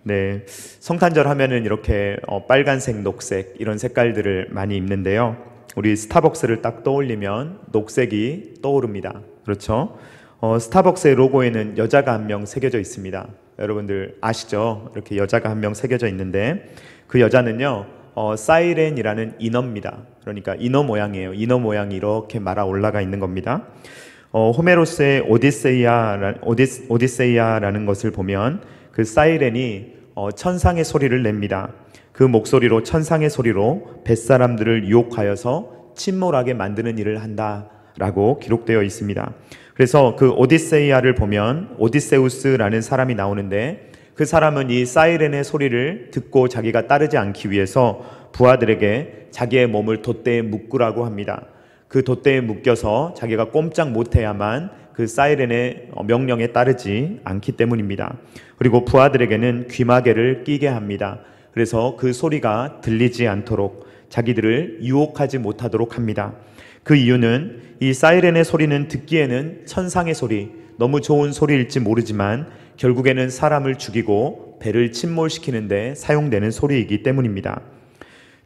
네, 성탄절 하면은 이렇게 빨간색, 녹색 이런 색깔들을 많이 입는데요. 우리 스타벅스를 딱 떠올리면 녹색이 떠오릅니다. 그렇죠? 스타벅스의 로고에는 여자가 한 명 새겨져 있습니다. 여러분들 아시죠? 이렇게 여자가 한 명 새겨져 있는데 그 여자는요, 사이렌이라는 인어입니다. 그러니까 인어 모양이에요. 인어 모양이 이렇게 말아 올라가 있는 겁니다. 호메로스의 오디세이아라는 것을 보면 그 사이렌이 천상의 소리를 냅니다. 그 목소리로, 천상의 소리로 뱃사람들을 유혹하여서 침몰하게 만드는 일을 한다라고 기록되어 있습니다. 그래서 그 오디세이아를 보면 오디세우스라는 사람이 나오는데 그 사람은 이 사이렌의 소리를 듣고 자기가 따르지 않기 위해서 부하들에게 자기의 몸을 돛대에 묶으라고 합니다. 그 돛대에 묶여서 자기가 꼼짝 못해야만 그 사이렌의 명령에 따르지 않기 때문입니다. 그리고 부하들에게는 귀마개를 끼게 합니다. 그래서 그 소리가 들리지 않도록 자기들을 유혹하지 못하도록 합니다. 그 이유는 이 사이렌의 소리는 듣기에는 천상의 소리, 너무 좋은 소리일지 모르지만 결국에는 사람을 죽이고 배를 침몰시키는데 사용되는 소리이기 때문입니다.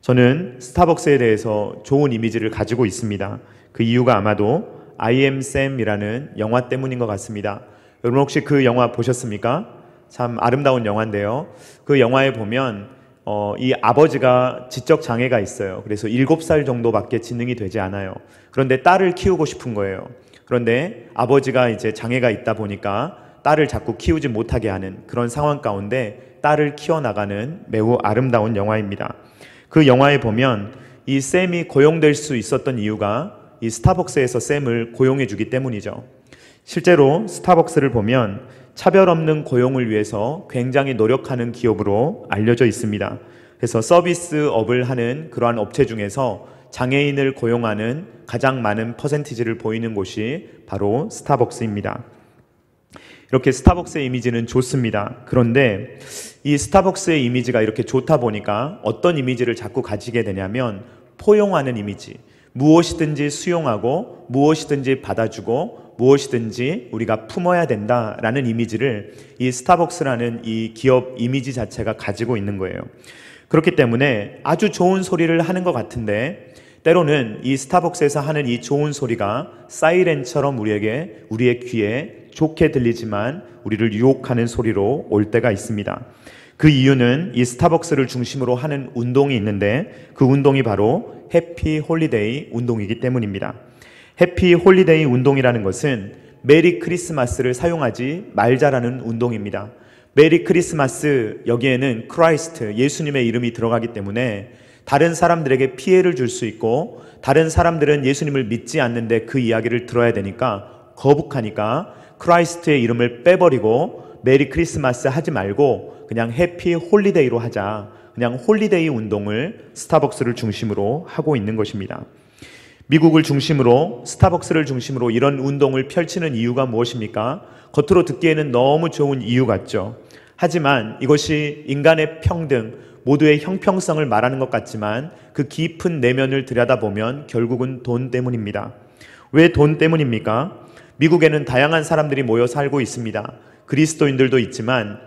저는 스타벅스에 대해서 좋은 이미지를 가지고 있습니다. 그 이유가 아마도 I am Sam이라는 영화 때문인 것 같습니다. 여러분 혹시 그 영화 보셨습니까? 참 아름다운 영화인데요. 그 영화에 보면 이 아버지가 지적 장애가 있어요. 그래서 7살 정도밖에 지능이 되지 않아요. 그런데 딸을 키우고 싶은 거예요. 그런데 아버지가 이제 장애가 있다 보니까 딸을 자꾸 키우지 못하게 하는 그런 상황 가운데 딸을 키워나가는 매우 아름다운 영화입니다. 그 영화에 보면 이 샘이 고용될 수 있었던 이유가 이 스타벅스에서 샘을 고용해 주기 때문이죠. 실제로 스타벅스를 보면 차별 없는 고용을 위해서 굉장히 노력하는 기업으로 알려져 있습니다. 그래서 서비스업을 하는 그러한 업체 중에서 장애인을 고용하는 가장 많은 퍼센티지를 보이는 곳이 바로 스타벅스입니다. 이렇게 스타벅스의 이미지는 좋습니다. 그런데 이 스타벅스의 이미지가 이렇게 좋다 보니까 어떤 이미지를 자꾸 가지게 되냐면 포용하는 이미지, 무엇이든지 수용하고 무엇이든지 받아주고 무엇이든지 우리가 품어야 된다라는 이미지를 이 스타벅스라는 이 기업 이미지 자체가 가지고 있는 거예요. 그렇기 때문에 아주 좋은 소리를 하는 것 같은데 때로는 이 스타벅스에서 하는 이 좋은 소리가 사이렌처럼 우리의 귀에 좋게 들리지만 우리를 유혹하는 소리로 올 때가 있습니다. 그 이유는 이 스타벅스를 중심으로 하는 운동이 있는데 그 운동이 바로 해피 홀리데이 운동이기 때문입니다. 해피 홀리데이 운동이라는 것은 메리 크리스마스를 사용하지 말자라는 운동입니다. 메리 크리스마스, 여기에는 크라이스트, 예수님의 이름이 들어가기 때문에 다른 사람들에게 피해를 줄 수 있고 다른 사람들은 예수님을 믿지 않는데 그 이야기를 들어야 되니까 거북하니까 크라이스트의 이름을 빼버리고 메리 크리스마스 하지 말고 그냥 해피 홀리데이로 하자. 그냥 홀리데이 운동을 스타벅스를 중심으로 하고 있는 것입니다. 미국을 중심으로 스타벅스를 중심으로 이런 운동을 펼치는 이유가 무엇입니까? 겉으로 듣기에는 너무 좋은 이유 같죠. 하지만 이것이 인간의 평등, 모두의 형평성을 말하는 것 같지만 그 깊은 내면을 들여다보면 결국은 돈 때문입니다. 왜 돈 때문입니까? 미국에는 다양한 사람들이 모여 살고 있습니다. 그리스도인들도 있지만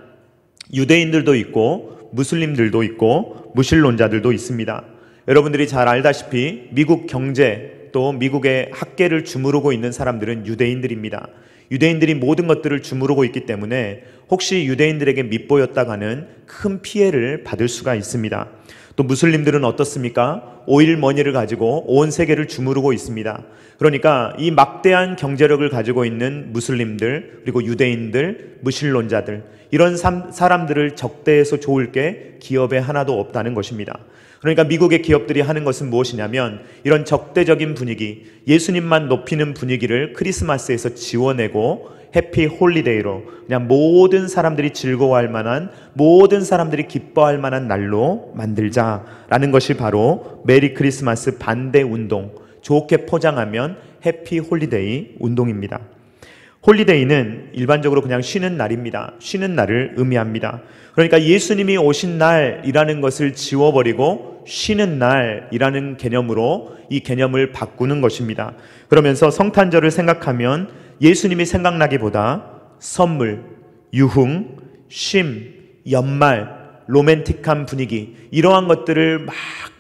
유대인들도 있고 무슬림들도 있고 무신론자들도 있습니다. 여러분들이 잘 알다시피 미국 경제 또 미국의 학계를 주무르고 있는 사람들은 유대인들입니다. 유대인들이 모든 것들을 주무르고 있기 때문에 혹시 유대인들에게 밉보였다가는 큰 피해를 받을 수가 있습니다. 또 무슬림들은 어떻습니까? 오일 머니를 가지고 온 세계를 주무르고 있습니다. 그러니까 이 막대한 경제력을 가지고 있는 무슬림들 그리고 유대인들, 무신론자들 이런 사람들을 적대해서 좋을 게 기업에 하나도 없다는 것입니다. 그러니까 미국의 기업들이 하는 것은 무엇이냐면 이런 적대적인 분위기, 예수님만 높이는 분위기를 크리스마스에서 지워내고 해피 홀리데이로 그냥 모든 사람들이 즐거워할 만한 모든 사람들이 기뻐할 만한 날로 만들자라는 것이 바로 메리 크리스마스 반대 운동, 좋게 포장하면 해피 홀리데이 운동입니다. 홀리데이는 일반적으로 그냥 쉬는 날입니다. 쉬는 날을 의미합니다. 그러니까 예수님이 오신 날이라는 것을 지워버리고 쉬는 날이라는 개념으로 이 개념을 바꾸는 것입니다. 그러면서 성탄절을 생각하면 예수님이 생각나기보다 선물, 유흥, 쉼 연말, 로맨틱한 분위기, 이러한 것들을 막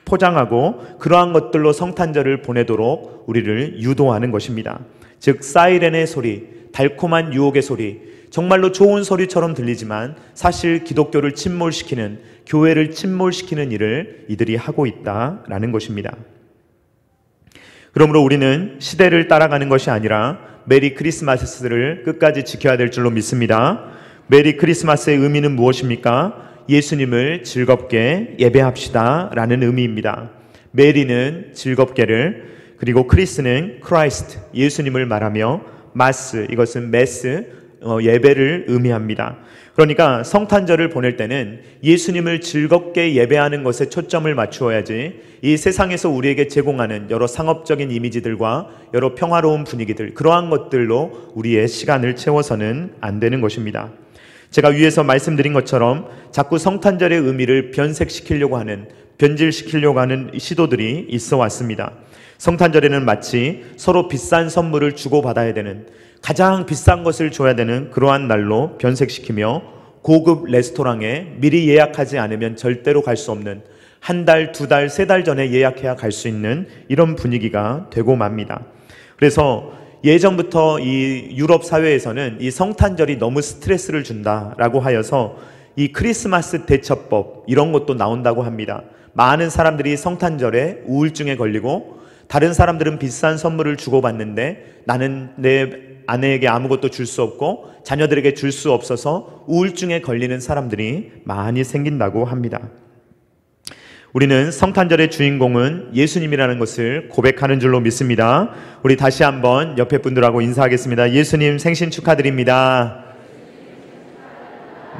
포장하고 그러한 것들로 성탄절을 보내도록 우리를 유도하는 것입니다. 즉 사이렌의 소리, 달콤한 유혹의 소리, 정말로 좋은 소리처럼 들리지만 사실 기독교를 침몰시키는, 교회를 침몰시키는 일을 이들이 하고 있다라는 것입니다. 그러므로 우리는 시대를 따라가는 것이 아니라 메리 크리스마스를 끝까지 지켜야 될 줄로 믿습니다. 메리 크리스마스의 의미는 무엇입니까? 예수님을 즐겁게 예배합시다 라는 의미입니다. 메리는 즐겁게를, 그리고 크리스는 크라이스트, 예수님을 말하며, 마스, 이것은 메스, 예배를 의미합니다. 그러니까 성탄절을 보낼 때는 예수님을 즐겁게 예배하는 것에 초점을 맞추어야지 이 세상에서 우리에게 제공하는 여러 상업적인 이미지들과 여러 평화로운 분위기들, 그러한 것들로 우리의 시간을 채워서는 안 되는 것입니다. 제가 위에서 말씀드린 것처럼 자꾸 성탄절의 의미를 변색시키려고 하는, 변질시키려고 하는 시도들이 있어 왔습니다. 성탄절에는 마치 서로 비싼 선물을 주고받아야 되는, 가장 비싼 것을 줘야 되는 그러한 날로 변색시키며 고급 레스토랑에 미리 예약하지 않으면 절대로 갈 수 없는, 한 달, 두 달, 세 달 전에 예약해야 갈 수 있는 이런 분위기가 되고 맙니다. 그래서 예전부터 이 유럽 사회에서는 이 성탄절이 너무 스트레스를 준다라고 하여서 이 크리스마스 대처법, 이런 것도 나온다고 합니다. 많은 사람들이 성탄절에 우울증에 걸리고 다른 사람들은 비싼 선물을 주고받는데 나는 내 아내에게 아무것도 줄 수 없고 자녀들에게 줄 수 없어서 우울증에 걸리는 사람들이 많이 생긴다고 합니다. 우리는 성탄절의 주인공은 예수님이라는 것을 고백하는 줄로 믿습니다. 우리 다시 한번 옆에 분들하고 인사하겠습니다. 예수님 생신 축하드립니다.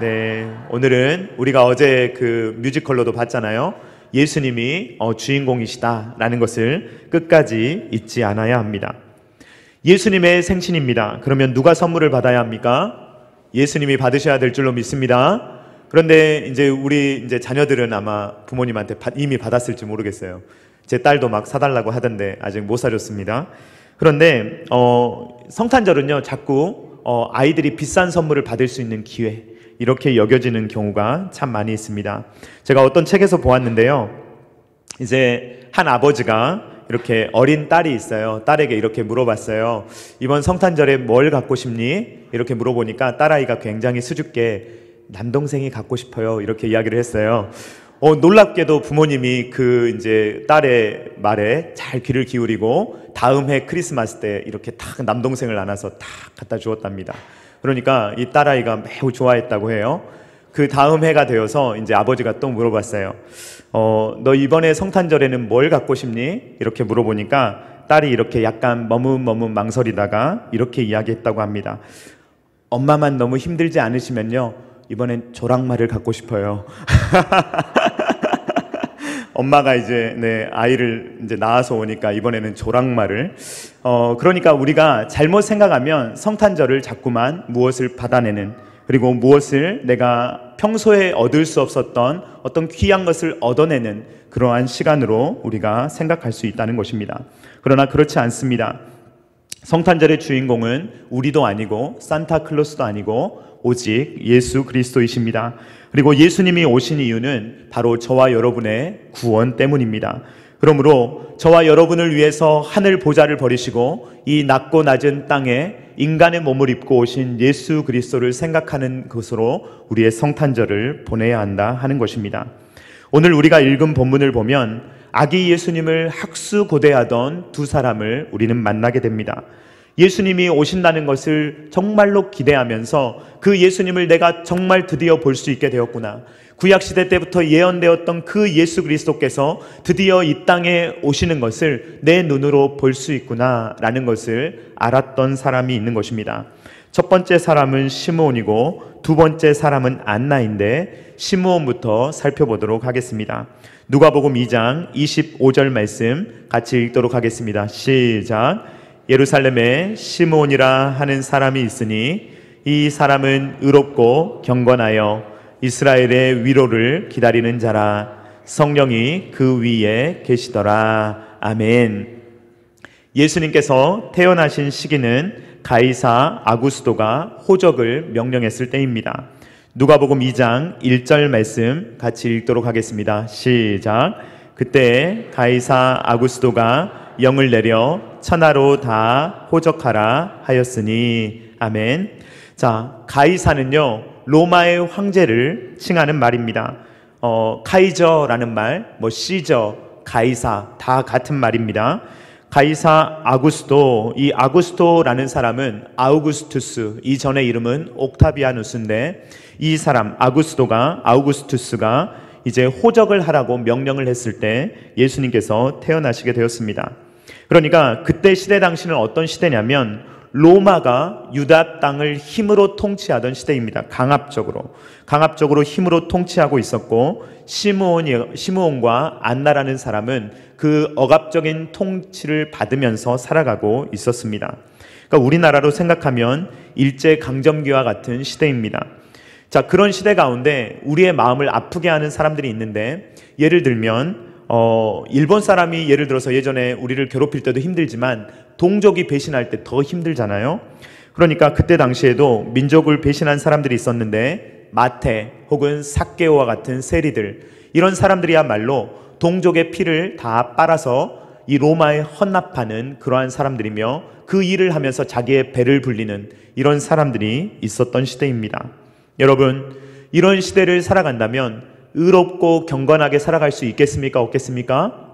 네, 오늘은 우리가 어제 그 뮤지컬로도 봤잖아요. 예수님이 주인공이시다라는 것을 끝까지 잊지 않아야 합니다. 예수님의 생신입니다. 그러면 누가 선물을 받아야 합니까? 예수님이 받으셔야 될 줄로 믿습니다. 그런데 이제 우리 이제 자녀들은 아마 부모님한테 이미 받았을지 모르겠어요. 제 딸도 막 사달라고 하던데 아직 못 사줬습니다. 그런데 성탄절은요, 자꾸 아이들이 비싼 선물을 받을 수 있는 기회, 이렇게 여겨지는 경우가 참 많이 있습니다. 제가 어떤 책에서 보았는데요, 이제 한 아버지가 이렇게 어린 딸이 있어요. 딸에게 이렇게 물어봤어요. 이번 성탄절에 뭘 갖고 싶니? 이렇게 물어보니까 딸아이가 굉장히 수줍게 남동생이 갖고 싶어요, 이렇게 이야기를 했어요. 놀랍게도 부모님이 그 이제 딸의 말에 잘 귀를 기울이고 다음 해 크리스마스 때 이렇게 탁 남동생을 안아서 탁 갖다 주었답니다. 그러니까 이 딸아이가 매우 좋아했다고 해요. 그 다음 해가 되어서 이제 아버지가 또 물어봤어요. 너 이번에 성탄절에는 뭘 갖고 싶니? 이렇게 물어보니까 딸이 이렇게 약간 머뭇머뭇 망설이다가 이렇게 이야기했다고 합니다. 엄마만 너무 힘들지 않으시면요, 이번엔 조랑말을 갖고 싶어요. 엄마가 이제 아이를 이제 낳아서 오니까 이번에는 조랑말을. 그러니까 우리가 잘못 생각하면 성탄절을 자꾸만 무엇을 받아내는, 그리고 무엇을 내가 평소에 얻을 수 없었던 어떤 귀한 것을 얻어내는 그러한 시간으로 우리가 생각할 수 있다는 것입니다. 그러나 그렇지 않습니다. 성탄절의 주인공은 우리도 아니고 산타클로스도 아니고 오직 예수 그리스도이십니다. 그리고 예수님이 오신 이유는 바로 저와 여러분의 구원 때문입니다. 그러므로 저와 여러분을 위해서 하늘 보좌를 버리시고 이 낮고 낮은 땅에 인간의 몸을 입고 오신 예수 그리스도를 생각하는 것으로 우리의 성탄절을 보내야 한다 하는 것입니다. 오늘 우리가 읽은 본문을 보면 아기 예수님을 학수고대하던 두 사람을 우리는 만나게 됩니다. 예수님이 오신다는 것을 정말로 기대하면서 그 예수님을 내가 정말 드디어 볼 수 있게 되었구나, 구약시대 때부터 예언되었던 그 예수 그리스도께서 드디어 이 땅에 오시는 것을 내 눈으로 볼 수 있구나 라는 것을 알았던 사람이 있는 것입니다. 첫 번째 사람은 시므온이고 두 번째 사람은 안나인데 시므온부터 살펴보도록 하겠습니다. 누가복음 2장 25절 말씀 같이 읽도록 하겠습니다. 시작. 예루살렘에 시므온이라 하는 사람이 있으니 이 사람은 의롭고 경건하여 이스라엘의 위로를 기다리는 자라. 성령이 그 위에 계시더라. 아멘. 예수님께서 태어나신 시기는 가이사 아구스도가 호적을 명령했을 때입니다. 누가복음 2장 1절 말씀 같이 읽도록 하겠습니다. 시작. 그때 가이사 아구스도가 영을 내려 천하로 다 호적하라 하였으니. 아멘. 자, 가이사는요 로마의 황제를 칭하는 말입니다. 카이저라는 말, 시저, 가이사 다 같은 말입니다. 가이사 아구스도, 이 아구스도라는 사람은 아우구스투스, 이전의 이름은 옥타비아누스인데 이 사람 아우구스투스가 이제 호적을 하라고 명령을 했을 때 예수님께서 태어나시게 되었습니다. 그러니까 그때 시대 당시는 어떤 시대냐면 로마가 유다 땅을 힘으로 통치하던 시대입니다. 강압적으로 힘으로 통치하고 있었고 시므온과 안나라는 사람은 그 억압적인 통치를 받으면서 살아가고 있었습니다. 그러니까 우리나라로 생각하면 일제강점기와 같은 시대입니다. 자, 그런 시대 가운데 우리의 마음을 아프게 하는 사람들이 있는데, 예를 들면 일본 사람이 예를 들어서 예전에 우리를 괴롭힐 때도 힘들지만 동족이 배신할 때 더 힘들잖아요. 그러니까 그때 당시에도 민족을 배신한 사람들이 있었는데 마테 혹은 사케오와 같은 세리들, 이런 사람들이야말로 동족의 피를 다 빨아서 이 로마에 헌납하는 그러한 사람들이며 그 일을 하면서 자기의 배를 불리는 이런 사람들이 있었던 시대입니다. 여러분, 이런 시대를 살아간다면 의롭고 경건하게 살아갈 수 있겠습니까? 없겠습니까?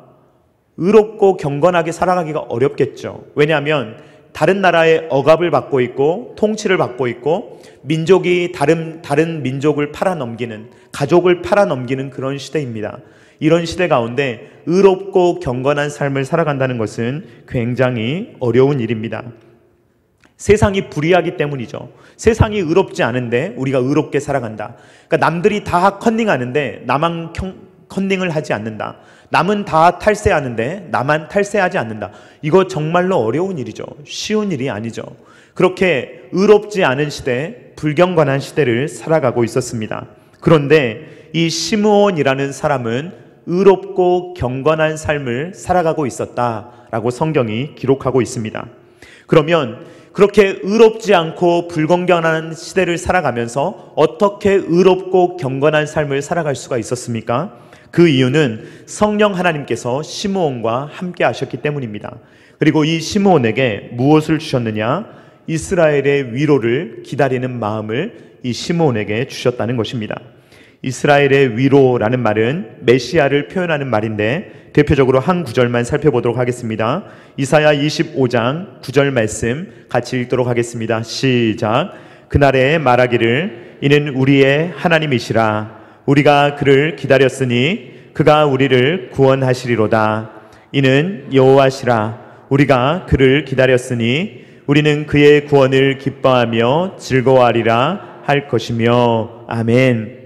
의롭고 경건하게 살아가기가 어렵겠죠. 왜냐하면 다른 나라의 억압을 받고 있고 통치를 받고 있고 민족이 다른 민족을 팔아넘기는, 가족을 팔아넘기는 그런 시대입니다. 이런 시대 가운데 의롭고 경건한 삶을 살아간다는 것은 굉장히 어려운 일입니다. 세상이 불의하기 때문이죠. 세상이 의롭지 않은데 우리가 의롭게 살아간다. 그러니까 남들이 다 컨닝하는데 나만 컨닝을 하지 않는다. 남은 다 탈세하는데 나만 탈세하지 않는다. 이거 정말로 어려운 일이죠. 쉬운 일이 아니죠. 그렇게 의롭지 않은 시대, 불경건한 시대를 살아가고 있었습니다. 그런데 이 시므온이라는 사람은 의롭고 경건한 삶을 살아가고 있었다라고 성경이 기록하고 있습니다. 그러면 그렇게 의롭지 않고 불경건한 시대를 살아가면서 어떻게 의롭고 경건한 삶을 살아갈 수가 있었습니까? 그 이유는 성령 하나님께서 시므온과 함께 하셨기 때문입니다. 그리고 이 시므온에게 무엇을 주셨느냐? 이스라엘의 위로를 기다리는 마음을 이 시므온에게 주셨다는 것입니다. 이스라엘의 위로라는 말은 메시아를 표현하는 말인데 대표적으로 한 구절만 살펴보도록 하겠습니다. 이사야 25장 9절 말씀 같이 읽도록 하겠습니다. 시작. 그날에 말하기를 이는 우리의 하나님이시라. 우리가 그를 기다렸으니 그가 우리를 구원하시리로다. 이는 여호와시라. 우리가 그를 기다렸으니 우리는 그의 구원을 기뻐하며 즐거워하리라 할 것이며. 아멘.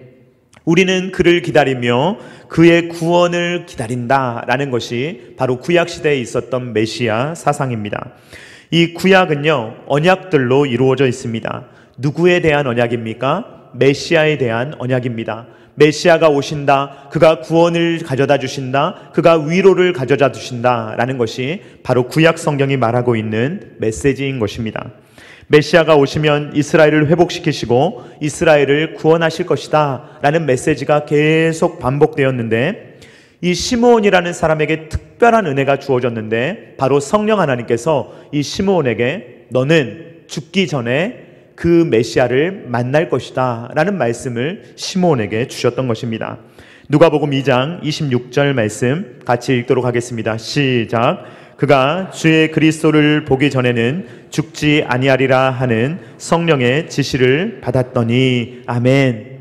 우리는 그를 기다리며 그의 구원을 기다린다라는 것이 바로 구약시대에 있었던 메시아 사상입니다. 이 구약은요, 언약들로 이루어져 있습니다. 누구에 대한 언약입니까? 메시아에 대한 언약입니다. 메시아가 오신다, 그가 구원을 가져다 주신다, 그가 위로를 가져다 주신다라는 것이 바로 구약 성경이 말하고 있는 메시지인 것입니다. 메시아가 오시면 이스라엘을 회복시키시고 이스라엘을 구원하실 것이다 라는 메시지가 계속 반복되었는데, 이 시므온이라는 사람에게 특별한 은혜가 주어졌는데 바로 성령 하나님께서 이 시므온에게 너는 죽기 전에 그 메시아를 만날 것이다 라는 말씀을 시므온에게 주셨던 것입니다. 누가복음 2장 26절 말씀 같이 읽도록 하겠습니다. 시작. 그가 주의 그리스도를 보기 전에는 죽지 아니하리라 하는 성령의 지시를 받았더니. 아멘.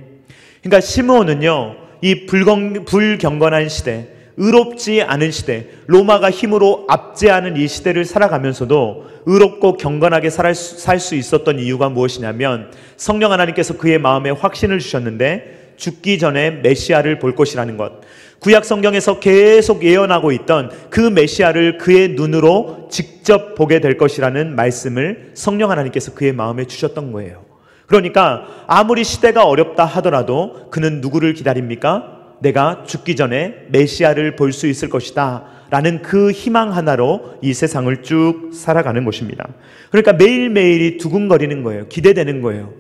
그러니까 시므온은요, 이 불경건한 시대, 의롭지 않은 시대, 로마가 힘으로 압제하는 이 시대를 살아가면서도 의롭고 경건하게 살 수 있었던 이유가 무엇이냐면 성령 하나님께서 그의 마음에 확신을 주셨는데 죽기 전에 메시아를 볼 것이라는 것, 구약 성경에서 계속 예언하고 있던 그 메시아를 그의 눈으로 직접 보게 될 것이라는 말씀을 성령 하나님께서 그의 마음에 주셨던 거예요. 그러니까 아무리 시대가 어렵다 하더라도 그는 누구를 기다립니까? 내가 죽기 전에 메시아를 볼 수 있을 것이다 라는 그 희망 하나로 이 세상을 쭉 살아가는 것입니다. 그러니까 매일매일이 두근거리는 거예요. 기대되는 거예요.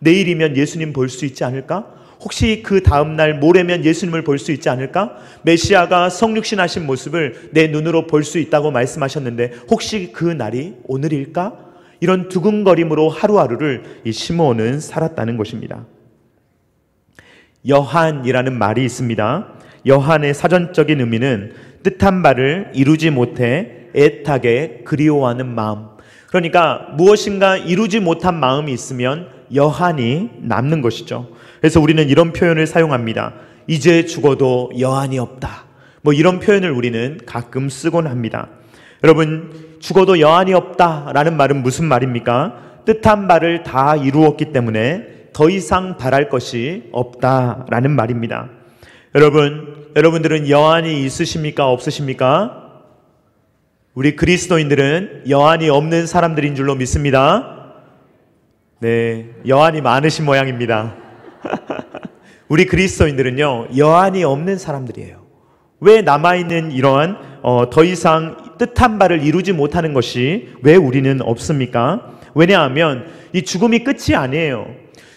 내일이면 예수님 볼 수 있지 않을까? 혹시 그 다음날 모레면 예수님을 볼 수 있지 않을까? 메시아가 성육신하신 모습을 내 눈으로 볼 수 있다고 말씀하셨는데 혹시 그 날이 오늘일까? 이런 두근거림으로 하루하루를 이 시므온은 살았다는 것입니다. 여한이라는 말이 있습니다. 여한의 사전적인 의미는 뜻한 바를 이루지 못해 애타게 그리워하는 마음. 그러니까 무엇인가 이루지 못한 마음이 있으면 여한이 남는 것이죠. 그래서 우리는 이런 표현을 사용합니다. 이제 죽어도 여한이 없다. 뭐 이런 표현을 우리는 가끔 쓰곤 합니다. 여러분, 죽어도 여한이 없다라는 말은 무슨 말입니까? 뜻한 바를 다 이루었기 때문에 더 이상 바랄 것이 없다라는 말입니다. 여러분들은 여한이 있으십니까? 없으십니까? 우리 그리스도인들은 여한이 없는 사람들인 줄로 믿습니다. 네, 여한이 많으신 모양입니다. 우리 그리스도인들은요, 여한이 없는 사람들이에요. 왜 남아있는 이러한 더 이상 뜻한 바를 이루지 못하는 것이 왜 우리는 없습니까? 왜냐하면 이 죽음이 끝이 아니에요.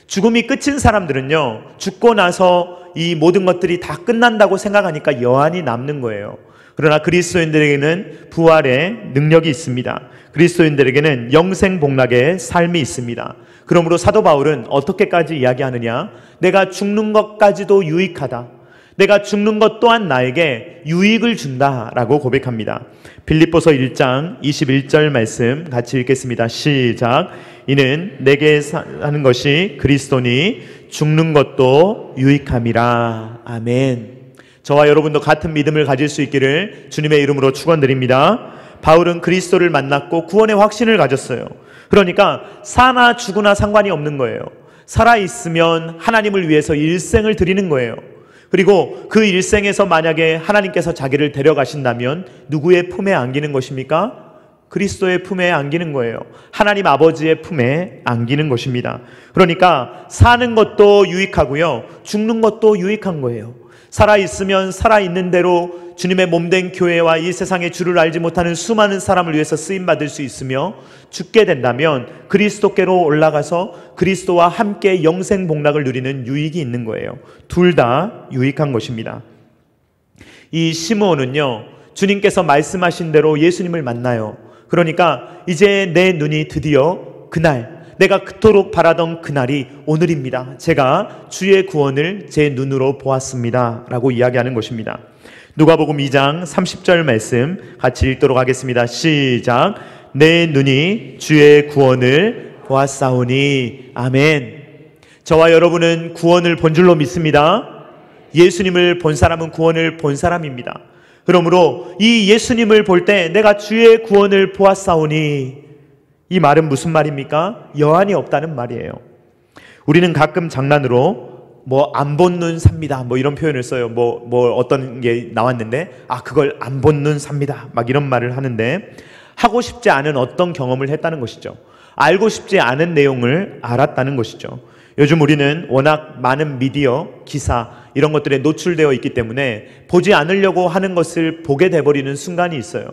죽음이 끝인 사람들은요, 죽고 나서 이 모든 것들이 다 끝난다고 생각하니까 여한이 남는 거예요. 그러나 그리스도인들에게는 부활의 능력이 있습니다. 그리스도인들에게는 영생복락의 삶이 있습니다. 그러므로 사도 바울은 어떻게까지 이야기하느냐? 내가 죽는 것까지도 유익하다. 내가 죽는 것 또한 나에게 유익을 준다라고 고백합니다. 빌립보서 1장 21절 말씀 같이 읽겠습니다. 시작. 이는 내게 사는 것이 그리스도니 죽는 것도 유익함이라. 아멘. 저와 여러분도 같은 믿음을 가질 수 있기를 주님의 이름으로 축원드립니다. 바울은 그리스도를 만났고 구원의 확신을 가졌어요. 그러니까 사나 죽으나 상관이 없는 거예요. 살아있으면 하나님을 위해서 일생을 드리는 거예요. 그리고 그 일생에서 만약에 하나님께서 자기를 데려가신다면 누구의 품에 안기는 것입니까? 그리스도의 품에 안기는 거예요. 하나님 아버지의 품에 안기는 것입니다. 그러니까 사는 것도 유익하고요, 죽는 것도 유익한 거예요. 살아있으면 살아있는 대로 주님의 몸된 교회와 이 세상의 주를 알지 못하는 수많은 사람을 위해서 쓰임받을 수 있으며, 죽게 된다면 그리스도께로 올라가서 그리스도와 함께 영생복락을 누리는 유익이 있는 거예요. 둘 다 유익한 것입니다. 이 시므온은요, 주님께서 말씀하신 대로 예수님을 만나요. 그러니까 이제 내 눈이 드디어 그날, 내가 그토록 바라던 그날이 오늘입니다. 제가 주의 구원을 제 눈으로 보았습니다 라고 이야기하는 것입니다. 누가복음 2장 30절 말씀 같이 읽도록 하겠습니다. 시작. 내 눈이 주의 구원을 보았사오니. 아멘. 저와 여러분은 구원을 본 줄로 믿습니다. 예수님을 본 사람은 구원을 본 사람입니다. 그러므로 이 예수님을 볼 때 내가 주의 구원을 보았사오니, 이 말은 무슨 말입니까? 여한이 없다는 말이에요. 우리는 가끔 장난으로 안 본 눈 삽니다, 이런 표현을 써요. 어떤 게 나왔는데 그걸 안 본 눈 삽니다, 이런 말을 하는데, 하고 싶지 않은 어떤 경험을 했다는 것이죠. 알고 싶지 않은 내용을 알았다는 것이죠. 요즘 우리는 워낙 많은 미디어, 기사 이런 것들에 노출되어 있기 때문에 보지 않으려고 하는 것을 보게 돼버리는 순간이 있어요.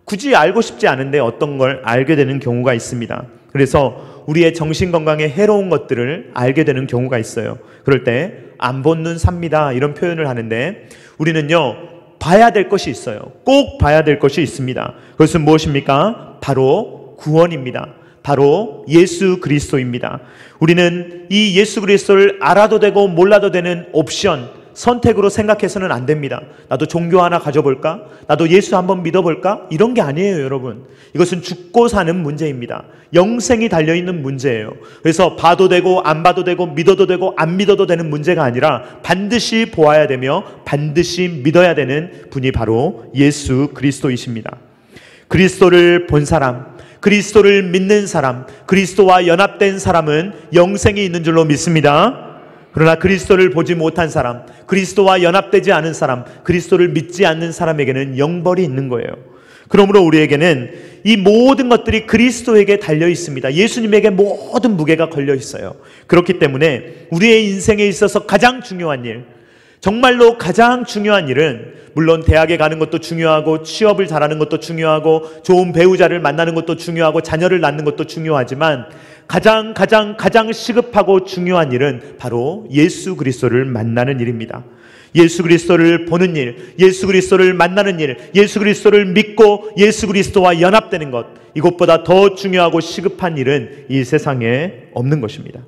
굳이 알고 싶지 않은데 어떤 걸 알게 되는 경우가 있습니다. 그래서 우리의 정신건강에 해로운 것들을 알게 되는 경우가 있어요. 그럴 때 안 본 눈 삽니다, 이런 표현을 하는데, 우리는요, 봐야 될 것이 있어요. 꼭 봐야 될 것이 있습니다. 그것은 무엇입니까? 바로 구원입니다. 바로 예수 그리스도입니다. 우리는 이 예수 그리스도를 알아도 되고 몰라도 되는 옵션, 선택으로 생각해서는 안 됩니다. 나도 종교 하나 가져볼까? 나도 예수 한번 믿어볼까? 이런 게 아니에요, 여러분. 이것은 죽고 사는 문제입니다. 영생이 달려있는 문제예요. 그래서 봐도 되고 안 봐도 되고 믿어도 되고 안 믿어도 되는 문제가 아니라 반드시 보아야 되며 반드시 믿어야 되는 분이 바로 예수 그리스도이십니다. 그리스도를 본 사람, 그리스도를 믿는 사람, 그리스도와 연합된 사람은 영생이 있는 줄로 믿습니다. 그러나 그리스도를 보지 못한 사람, 그리스도와 연합되지 않은 사람, 그리스도를 믿지 않는 사람에게는 영벌이 있는 거예요. 그러므로 우리에게는 이 모든 것들이 그리스도에게 달려 있습니다. 예수님에게 모든 무게가 걸려 있어요. 그렇기 때문에 우리의 인생에 있어서 가장 중요한 일, 정말로 가장 중요한 일은, 물론 대학에 가는 것도 중요하고 취업을 잘하는 것도 중요하고 좋은 배우자를 만나는 것도 중요하고 자녀를 낳는 것도 중요하지만 가장 시급하고 중요한 일은 바로 예수 그리스도를 만나는 일입니다. 예수 그리스도를 보는 일, 예수 그리스도를 만나는 일, 예수 그리스도를 믿고 예수 그리스도와 연합되는 것, 이것보다 더 중요하고 시급한 일은 이 세상에 없는 것입니다.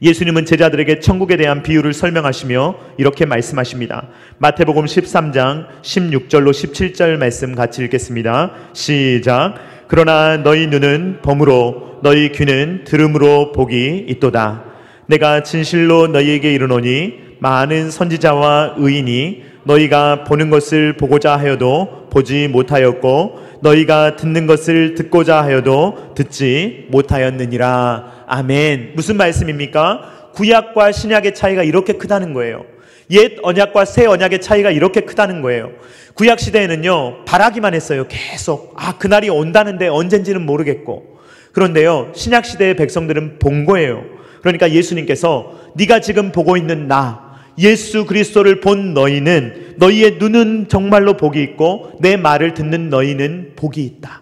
예수님은 제자들에게 천국에 대한 비유를 설명하시며 이렇게 말씀하십니다. 마태복음 13장 16절로 17절 말씀 같이 읽겠습니다. 시작. 그러나 너희 눈은 범으로 너희 귀는 들음으로 복이 있도다. 내가 진실로 너희에게 이르노니 많은 선지자와 의인이 너희가 보는 것을 보고자 하여도 보지 못하였고 너희가 듣는 것을 듣고자 하여도 듣지 못하였느니라. 아멘. 무슨 말씀입니까? 구약과 신약의 차이가 이렇게 크다는 거예요. 옛 언약과 새 언약의 차이가 이렇게 크다는 거예요. 구약 시대에는요, 바라기만 했어요. 계속. 그날이 온다는데 언젠지는 모르겠고. 그런데요, 신약 시대의 백성들은 본 거예요. 그러니까 예수님께서 네가 지금 보고 있는 나, 예수 그리스도를 본 너희는, 너희의 눈은 정말로 복이 있고 내 말을 듣는 너희는 복이 있다.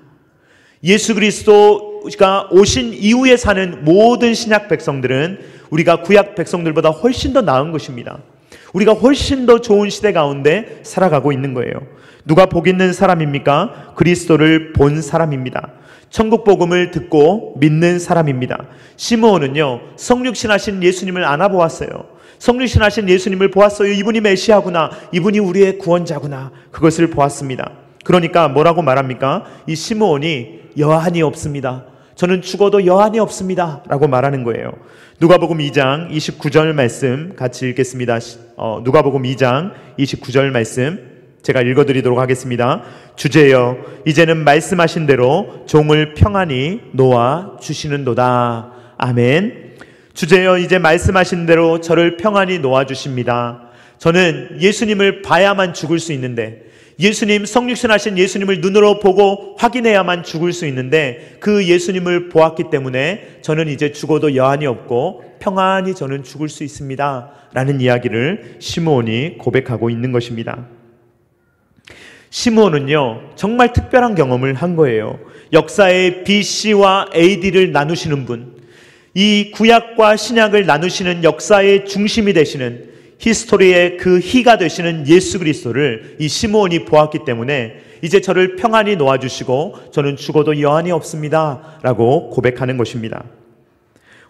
예수 그리스도가 오신 이후에 사는 모든 신약 백성들은 우리가 구약 백성들보다 훨씬 더 나은 것입니다. 우리가 훨씬 더 좋은 시대 가운데 살아가고 있는 거예요. 누가 복 있는 사람입니까? 그리스도를 본 사람입니다. 천국 복음을 듣고 믿는 사람입니다. 시므온은요, 성육신하신 예수님을 안아보았어요. 성육신하신 예수님을 보았어요. 이분이 메시아구나, 이분이 우리의 구원자구나, 그것을 보았습니다. 그러니까 뭐라고 말합니까? 이 시므온이 여한이 없습니다. 저는 죽어도 여한이 없습니다 라고 말하는 거예요. 누가복음 2장 29절 말씀 같이 읽겠습니다. 누가복음 2장 29절 말씀 제가 읽어드리도록 하겠습니다. 주제여, 이제는 말씀하신 대로 종을 평안히 놓아 주시는도다. 아멘. 주제여, 이제 말씀하신 대로 저를 평안히 놓아 주십니다. 저는 예수님을 봐야만 죽을 수 있는데, 예수님, 성육신하신 예수님을 눈으로 보고 확인해야만 죽을 수 있는데, 그 예수님을 보았기 때문에 저는 이제 죽어도 여한이 없고 평안히 저는 죽을 수 있습니다 라는 이야기를 시므온이 고백하고 있는 것입니다. 시므온은요, 정말 특별한 경험을 한 거예요. 역사의 BC와 AD를 나누시는 분, 이 구약과 신약을 나누시는 역사의 중심이 되시는, 히스토리의 그 희가 되시는 예수 그리스도를 이 시므온이 보았기 때문에 이제 저를 평안히 놓아주시고 저는 죽어도 여한이 없습니다 라고 고백하는 것입니다.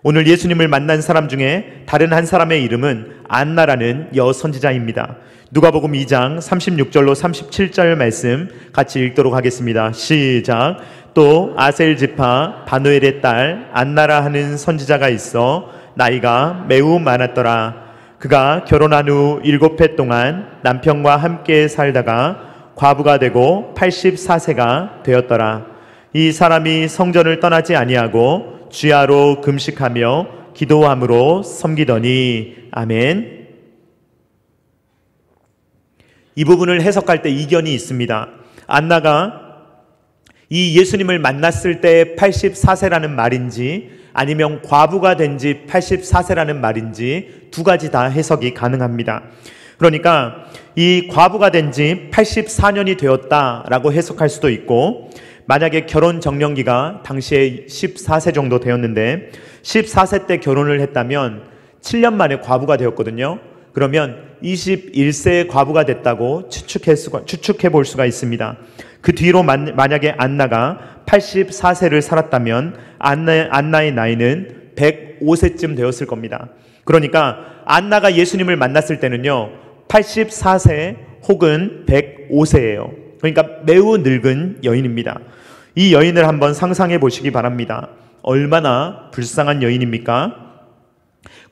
오늘 예수님을 만난 사람 중에 다른 한 사람의 이름은 안나라는 여선지자입니다. 누가복음 2장 36절로 37절 말씀 같이 읽도록 하겠습니다. 시작. 또 아셀 지파 바누엘의 딸 안나라 하는 선지자가 있어 나이가 매우 많았더라. 그가 결혼한 후 7해 동안 남편과 함께 살다가 과부가 되고 84세가 되었더라. 이 사람이 성전을 떠나지 아니하고 주야로 금식하며 기도함으로 섬기더니. 아멘. 이 부분을 해석할 때 이견이 있습니다. 안나가 이 예수님을 만났을 때 84세라는 말인지 아니면 과부가 된 지 84세라는 말인지 두 가지 다 해석이 가능합니다. 그러니까 이 과부가 된 지 84년이 되었다라고 해석할 수도 있고, 만약에 결혼 정년기가 당시에 14세 정도 되었는데 14세 때 결혼을 했다면 7년 만에 과부가 되었거든요. 그러면 21세에 과부가 됐다고 추측해 볼 수가 있습니다. 그 뒤로 만약에 안나가 84세를 살았다면 안나의 나이는 105세쯤 되었을 겁니다. 그러니까 안나가 예수님을 만났을 때는요 84세 혹은 105세예요. 그러니까 매우 늙은 여인입니다. 이 여인을 한번 상상해 보시기 바랍니다. 얼마나 불쌍한 여인입니까?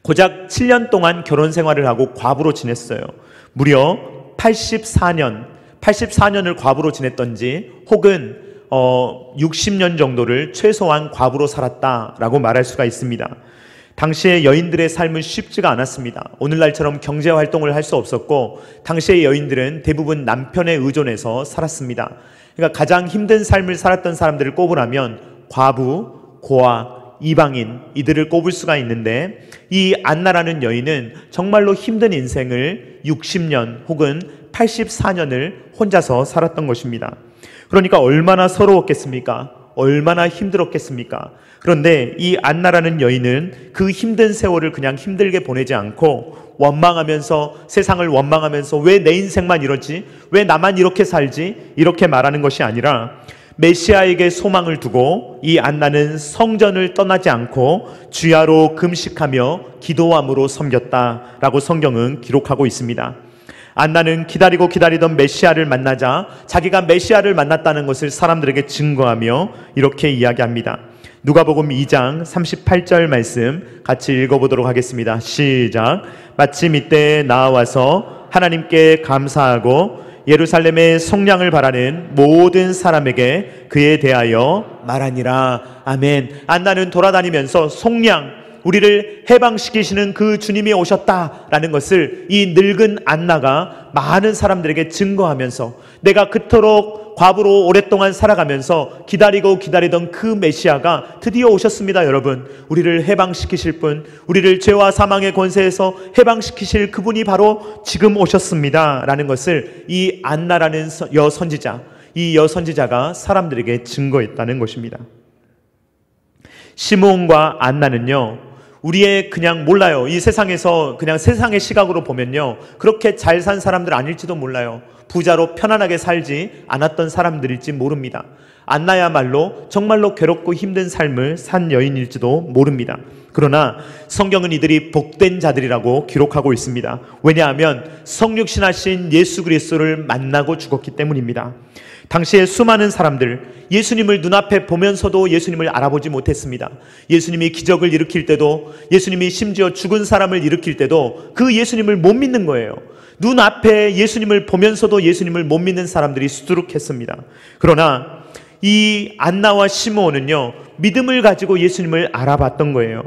고작 7년 동안 결혼 생활을 하고 과부로 지냈어요. 무려 84년을 과부로 지냈던지 혹은 60년 정도를 최소한 과부로 살았다라고 말할 수가 있습니다. 당시의 여인들의 삶은 쉽지가 않았습니다. 오늘날처럼 경제 활동을 할 수 없었고 당시의 여인들은 대부분 남편에 의존해서 살았습니다. 그러니까 가장 힘든 삶을 살았던 사람들을 꼽으라면 과부, 고아, 이방인 이들을 꼽을 수가 있는데, 이 안나라는 여인은 정말로 힘든 인생을 60년 혹은 84년을 혼자서 살았던 것입니다. 그러니까 얼마나 서러웠겠습니까? 얼마나 힘들었겠습니까? 그런데 이 안나라는 여인은 그 힘든 세월을 그냥 힘들게 보내지 않고 원망하면서, 세상을 원망하면서 왜 내 인생만 이러지? 왜 나만 이렇게 살지? 이렇게 말하는 것이 아니라 메시아에게 소망을 두고 이 안나는 성전을 떠나지 않고 주야로 금식하며 기도함으로 섬겼다라고 성경은 기록하고 있습니다. 안나는 기다리고 기다리던 메시아를 만나자 자기가 메시아를 만났다는 것을 사람들에게 증거하며 이렇게 이야기합니다. 누가복음 2장 38절 말씀 같이 읽어보도록 하겠습니다. 시작. 마침 이때 나와서 하나님께 감사하고 예루살렘의 속량을 바라는 모든 사람에게 그에 대하여 말하니라. 아멘. 안나는 돌아다니면서 속량, 우리를 해방시키시는 그 주님이 오셨다라는 것을 이 늙은 안나가 많은 사람들에게 증거하면서, 내가 그토록 과부로 오랫동안 살아가면서 기다리고 기다리던 그 메시아가 드디어 오셨습니다. 여러분, 우리를 해방시키실 분, 우리를 죄와 사망의 권세에서 해방시키실 그분이 바로 지금 오셨습니다 라는 것을 이 안나라는 여선지자, 이 여선지자가 사람들에게 증거했다는 것입니다. 시므온과 안나는요, 우리의 그냥 몰라요. 이 세상에서 그냥 세상의 시각으로 보면요, 그렇게 잘 산 사람들 아닐지도 몰라요. 부자로 편안하게 살지 않았던 사람들일지 모릅니다. 안나야말로 정말로 괴롭고 힘든 삶을 산 여인일지도 모릅니다. 그러나 성경은 이들이 복된 자들이라고 기록하고 있습니다. 왜냐하면 성육신하신 예수 그리스도를 만나고 죽었기 때문입니다. 당시에 수많은 사람들, 예수님을 눈앞에 보면서도 예수님을 알아보지 못했습니다. 예수님이 기적을 일으킬 때도, 예수님이 심지어 죽은 사람을 일으킬 때도 그 예수님을 못 믿는 거예요. 눈앞에 예수님을 보면서도 예수님을 못 믿는 사람들이 수두룩했습니다. 그러나 이 안나와 시므온은요, 믿음을 가지고 예수님을 알아봤던 거예요.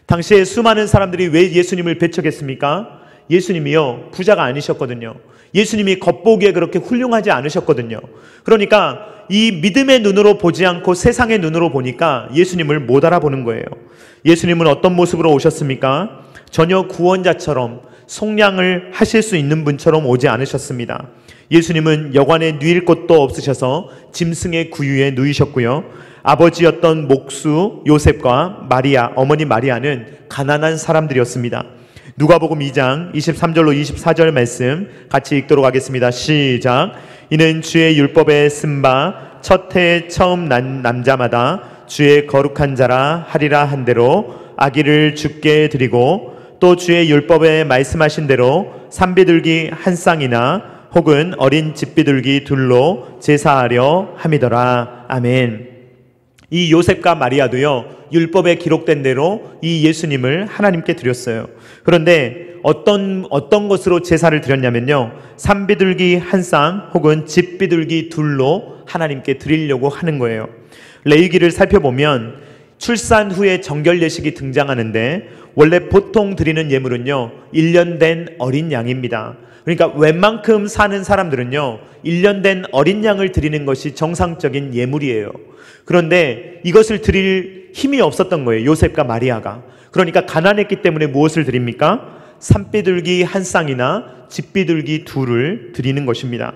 당시에 수많은 사람들이 왜 예수님을 배척했습니까? 예수님이요, 부자가 아니셨거든요. 예수님이 겉보기에 그렇게 훌륭하지 않으셨거든요. 그러니까 이 믿음의 눈으로 보지 않고 세상의 눈으로 보니까 예수님을 못 알아보는 거예요. 예수님은 어떤 모습으로 오셨습니까? 전혀 구원자처럼, 속량을 하실 수 있는 분처럼 오지 않으셨습니다. 예수님은 여관에 누일 곳도 없으셔서 짐승의 구유에 누이셨고요, 아버지였던 목수 요셉과 마리아, 어머니 마리아는 가난한 사람들이었습니다. 누가복음 2장 23절로 24절 말씀 같이 읽도록 하겠습니다. 시작. 이는 주의 율법에 쓴 바 첫 해에 처음 난 남자마다 주의 거룩한 자라 하리라 한 대로 아기를 주께 드리고, 또 주의 율법에 말씀하신 대로 산비둘기 한 쌍이나 혹은 어린 집비둘기 둘로 제사하려 함이더라. 아멘. 이 요셉과 마리아도요, 율법에 기록된 대로 이 예수님을 하나님께 드렸어요. 그런데 어떤 것으로 제사를 드렸냐면요, 산비둘기 한 쌍 혹은 집비둘기 둘로 하나님께 드리려고 하는 거예요. 레위기를 살펴보면 출산 후에 정결 예식이 등장하는데, 원래 보통 드리는 예물은요 1년 된 어린 양입니다. 그러니까 웬만큼 사는 사람들은요 1년 된 어린 양을 드리는 것이 정상적인 예물이에요. 그런데 이것을 드릴 힘이 없었던 거예요, 요셉과 마리아가. 그러니까 가난했기 때문에 무엇을 드립니까? 산비둘기 한 쌍이나 집비둘기 둘을 드리는 것입니다.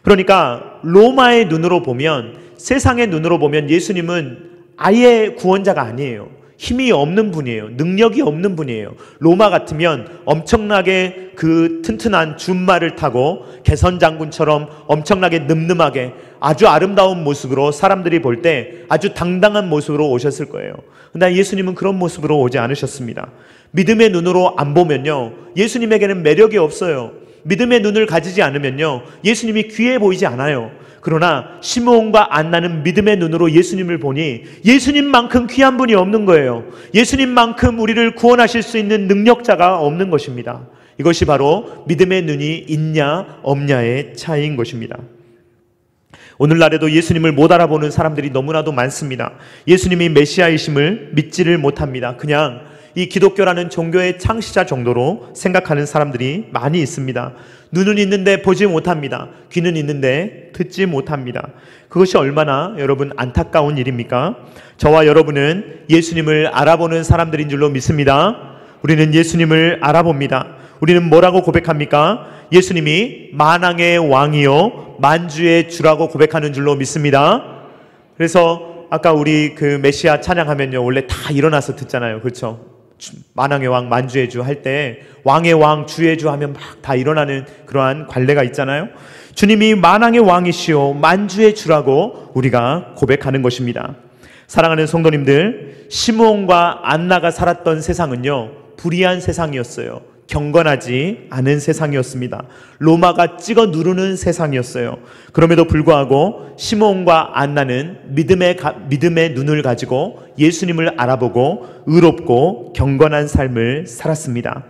그러니까 로마의 눈으로 보면, 세상의 눈으로 보면 예수님은 아예 구원자가 아니에요. 힘이 없는 분이에요. 능력이 없는 분이에요. 로마 같으면 엄청나게 그 튼튼한 준말을 타고 개선장군처럼 엄청나게 늠름하게 아주 아름다운 모습으로 사람들이 볼 때 아주 당당한 모습으로 오셨을 거예요. 그러나 예수님은 그런 모습으로 오지 않으셨습니다. 믿음의 눈으로 안 보면요 예수님에게는 매력이 없어요. 믿음의 눈을 가지지 않으면요 예수님이 귀해 보이지 않아요. 그러나 시므온과 안나는 믿음의 눈으로 예수님을 보니 예수님만큼 귀한 분이 없는 거예요. 예수님만큼 우리를 구원하실 수 있는 능력자가 없는 것입니다. 이것이 바로 믿음의 눈이 있냐 없냐의 차이인 것입니다. 오늘날에도 예수님을 못 알아보는 사람들이 너무나도 많습니다. 예수님이 메시아이심을 믿지를 못합니다. 그냥 이 기독교라는 종교의 창시자 정도로 생각하는 사람들이 많이 있습니다. 눈은 있는데 보지 못합니다. 귀는 있는데 듣지 못합니다. 그것이 얼마나 여러분 안타까운 일입니까? 저와 여러분은 예수님을 알아보는 사람들인 줄로 믿습니다. 우리는 예수님을 알아봅니다. 우리는 뭐라고 고백합니까? 예수님이 만왕의 왕이요 만주의 주라고 고백하는 줄로 믿습니다. 그래서 아까 우리 그 메시아 찬양하면요 원래 다 일어나서 듣잖아요. 그렇죠? 만왕의 왕 만주의 주 할 때 왕의 왕 주의 주 하면 막 다 일어나는 그러한 관례가 있잖아요. 주님이 만왕의 왕이시오 만주의 주라고 우리가 고백하는 것입니다. 사랑하는 성도님들, 시므온과 안나가 살았던 세상은요 불의한 세상이었어요. 경건하지 않은 세상이었습니다. 로마가 찍어 누르는 세상이었어요. 그럼에도 불구하고 시므온과 안나는 믿음의 눈을 가지고 예수님을 알아보고 의롭고 경건한 삶을 살았습니다.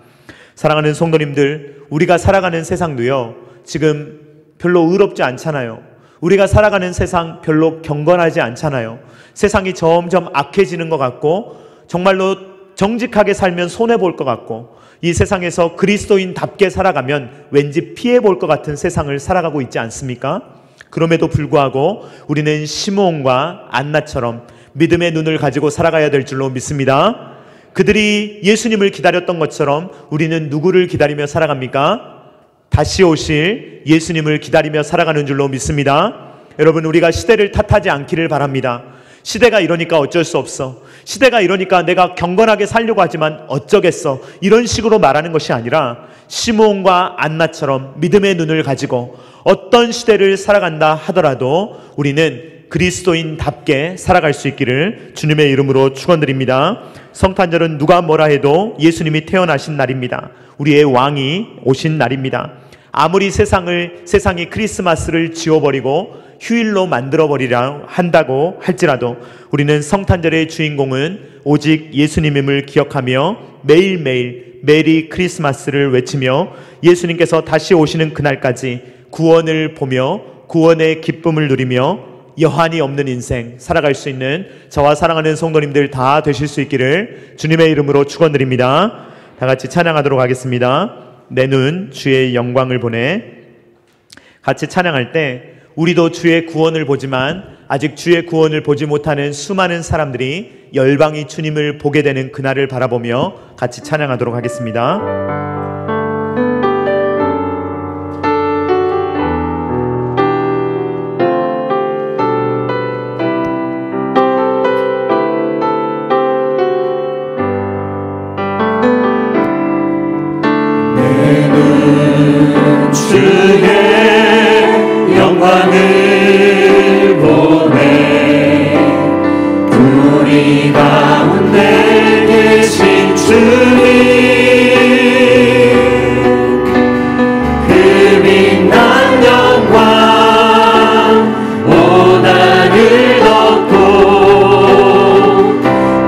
사랑하는 성도님들, 우리가 살아가는 세상도요 지금 별로 의롭지 않잖아요. 우리가 살아가는 세상 별로 경건하지 않잖아요. 세상이 점점 악해지는 것 같고 정말로 정직하게 살면 손해볼 것 같고 이 세상에서 그리스도인답게 살아가면 왠지 피해볼 것 같은 세상을 살아가고 있지 않습니까? 그럼에도 불구하고 우리는 시므온과 안나처럼 믿음의 눈을 가지고 살아가야 될 줄로 믿습니다. 그들이 예수님을 기다렸던 것처럼 우리는 누구를 기다리며 살아갑니까? 다시 오실 예수님을 기다리며 살아가는 줄로 믿습니다. 여러분, 우리가 시대를 탓하지 않기를 바랍니다. 시대가 이러니까 어쩔 수 없어. 시대가 이러니까 내가 경건하게 살려고 하지만 어쩌겠어. 이런 식으로 말하는 것이 아니라 시므온과 안나처럼 믿음의 눈을 가지고 어떤 시대를 살아간다 하더라도 우리는 그리스도인답게 살아갈 수 있기를 주님의 이름으로 축원드립니다. 성탄절은 누가 뭐라 해도 예수님이 태어나신 날입니다. 우리의 왕이 오신 날입니다. 아무리 세상이 크리스마스를 지워버리고 휴일로 만들어버리라 한다고 할지라도 우리는 성탄절의 주인공은 오직 예수님임을 기억하며 매일매일 메리 크리스마스를 외치며 예수님께서 다시 오시는 그날까지 구원을 보며 구원의 기쁨을 누리며 여한이 없는 인생 살아갈 수 있는 저와 사랑하는 성도님들 다 되실 수 있기를 주님의 이름으로 축원드립니다. 다 같이 찬양하도록 하겠습니다. 내 눈 주의 영광을 보네. 같이 찬양할 때 우리도 주의 구원을 보지만 아직 주의 구원을 보지 못하는 수많은 사람들이 열방이 주님을 보게 되는 그날을 바라보며 같이 찬양하도록 하겠습니다. 내 눈 주의 영광을 보네. 우리 가운데 계신 주님 그 빛난 영광 원한을 얻고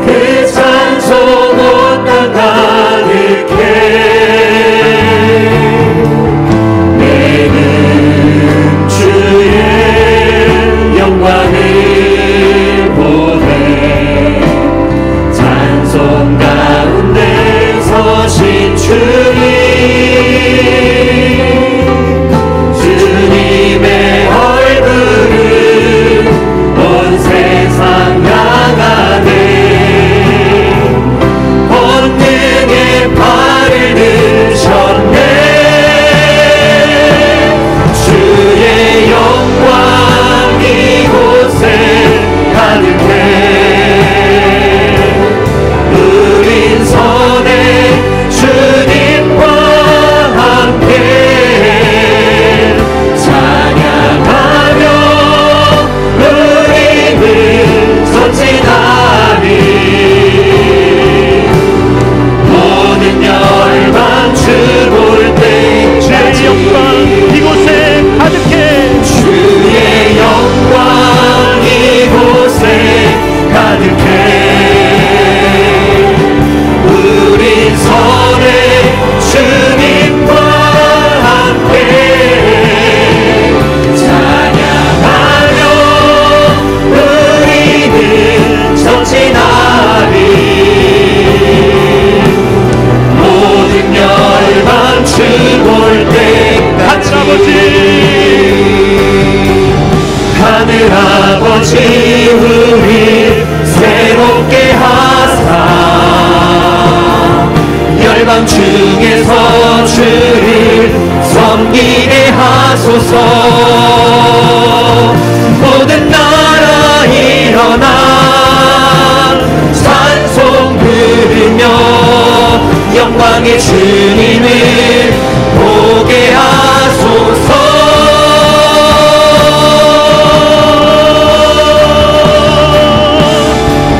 그 찬송 온 땅 가득해. 주의 하소서. 모든 나라 일어나 찬송 부르며 영광의 주님을 보게 하소서.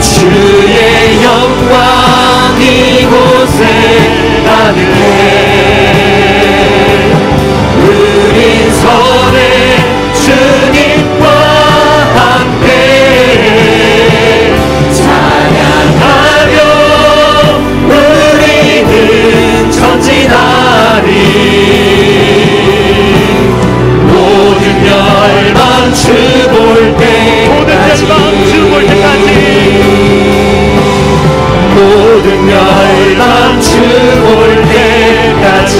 주의 영광 이곳에 가득해. 우린 선의 주님과 함께 찬양하며 우리는 전진하리. 모든 멸망 죽을 때까지, 모든 멸망 죽을 때까지.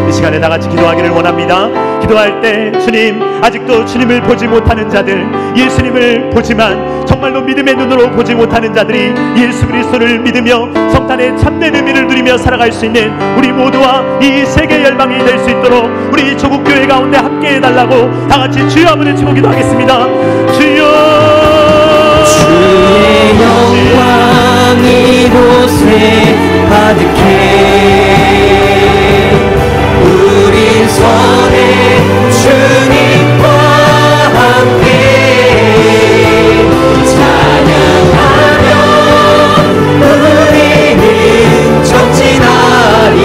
이 시간에 다 같이 기도하기를 원합니다. 기도할 때 주님, 아직도 주님을 보지 못하는 자들, 예수님을 보지만 정말로 믿음의 눈으로 보지 못하는 자들이 예수 그리스도를 믿으며 성탄의 참된 의미를 누리며 살아갈 수 있는 우리 모두와 이 세계 열방이 될 수 있도록 우리 조국 교회 가운데 함께 해달라고 다 같이 주여 한번 외치고 기도하겠습니다. 주여, 주의 영광 이곳에 가득해. 우린 선의 주님과 함께 찬양하며 우리는 전진하리.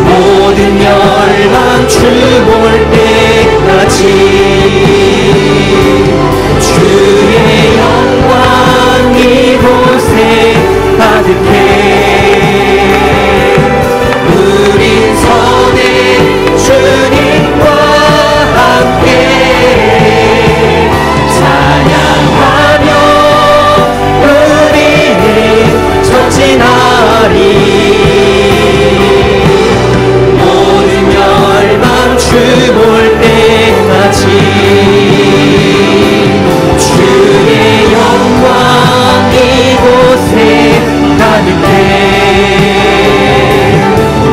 모든 멸망 죽을 때까지 주의 영광 이곳에 가득해. 우린 선의 주님과 함께 찬양하며 우리는 전진하리. 모든 멸망 죽을 때까지 주의 영광 이곳에 가득해.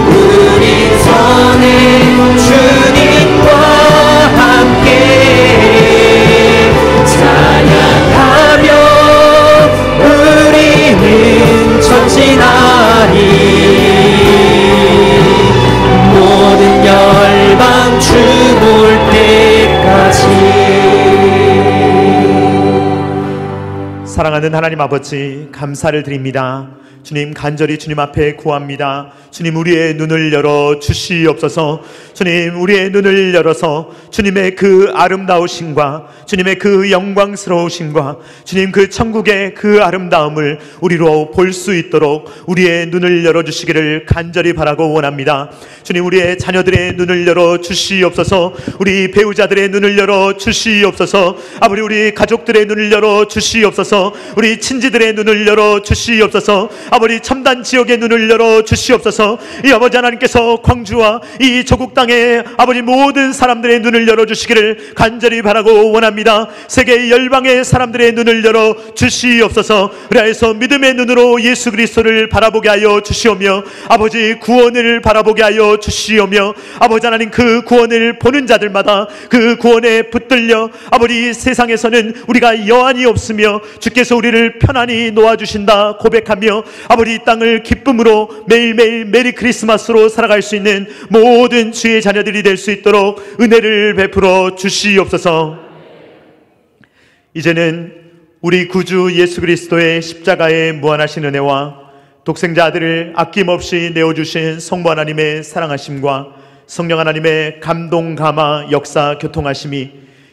우린 선의 주님과 함께 찬양하며 우리는 전진하리. 모든 열방 죽을 때까지. 사랑하는 하나님 아버지, 감사를 드립니다. 주님, 간절히 주님 앞에 구합니다. 주님, 우리의 눈을 열어 주시옵소서. 주님, 우리의 눈을 열어서 주님의 그 아름다우심과 주님의 그 영광스러우심과 주님 그 천국의 그 아름다움을 우리로 볼 수 있도록 우리의 눈을 열어주시기를 간절히 바라고 원합니다. 주님, 우리의 자녀들의 눈을 열어 주시옵소서. 우리 배우자들의 눈을 열어 주시옵소서. 아버지, 우리 가족들의 눈을 열어 주시옵소서. 우리 친지들의 눈을 열어 주시옵소서. 아버지, 첨단 지역의 눈을 열어 주시옵소서. 이 아버지 하나님께서 광주와 이 조국 땅의 아버지 모든 사람들의 눈을 열어 주시기를 간절히 바라고 원합니다. 세계 열방의 사람들의 눈을 열어 주시옵소서. 그래서 믿음의 눈으로 예수 그리스도를 바라보게 하여 주시오며 아버지 구원을 바라보게 하여 주시오며 아버지 하나님, 그 구원을 보는 자들마다 그 구원에 붙들려 아버지 세상에서는 우리가 여한이 없으며 주께서 우리를 편안히 놓아주신다 고백하며 아버지 이 땅을 기쁨으로 매일매일 메리 크리스마스로 살아갈 수 있는 모든 주의 자녀들이 될 수 있도록 은혜를 베풀어 주시옵소서. 이제는 우리 구주 예수 그리스도의 십자가의 무한하신 은혜와 독생자 아들을 아낌없이 내어주신 성부 하나님의 사랑하심과 성령 하나님의 감동 감화 역사 교통하심이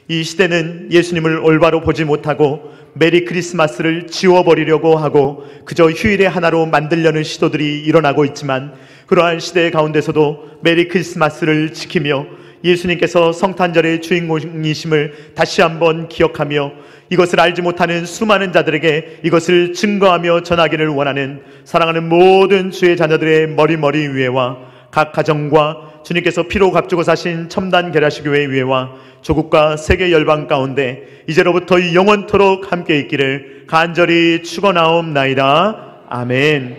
이 시대는 예수님을 올바로 보지 못하고 메리 크리스마스를 지워버리려고 하고 그저 휴일의 하나로 만들려는 시도들이 일어나고 있지만, 그러한 시대 가운데서도 메리 크리스마스를 지키며 예수님께서 성탄절의 주인공이심을 다시 한번 기억하며 이것을 알지 못하는 수많은 자들에게 이것을 증거하며 전하기를 원하는 사랑하는 모든 주의 자녀들의 머리 위에와 각 가정과 주님께서 피로 값주고 사신 첨단 계라시교회 위에와 조국과 세계 열방 가운데 이제로부터 영원토록 함께 있기를 간절히 축원하옵나이다. 아멘.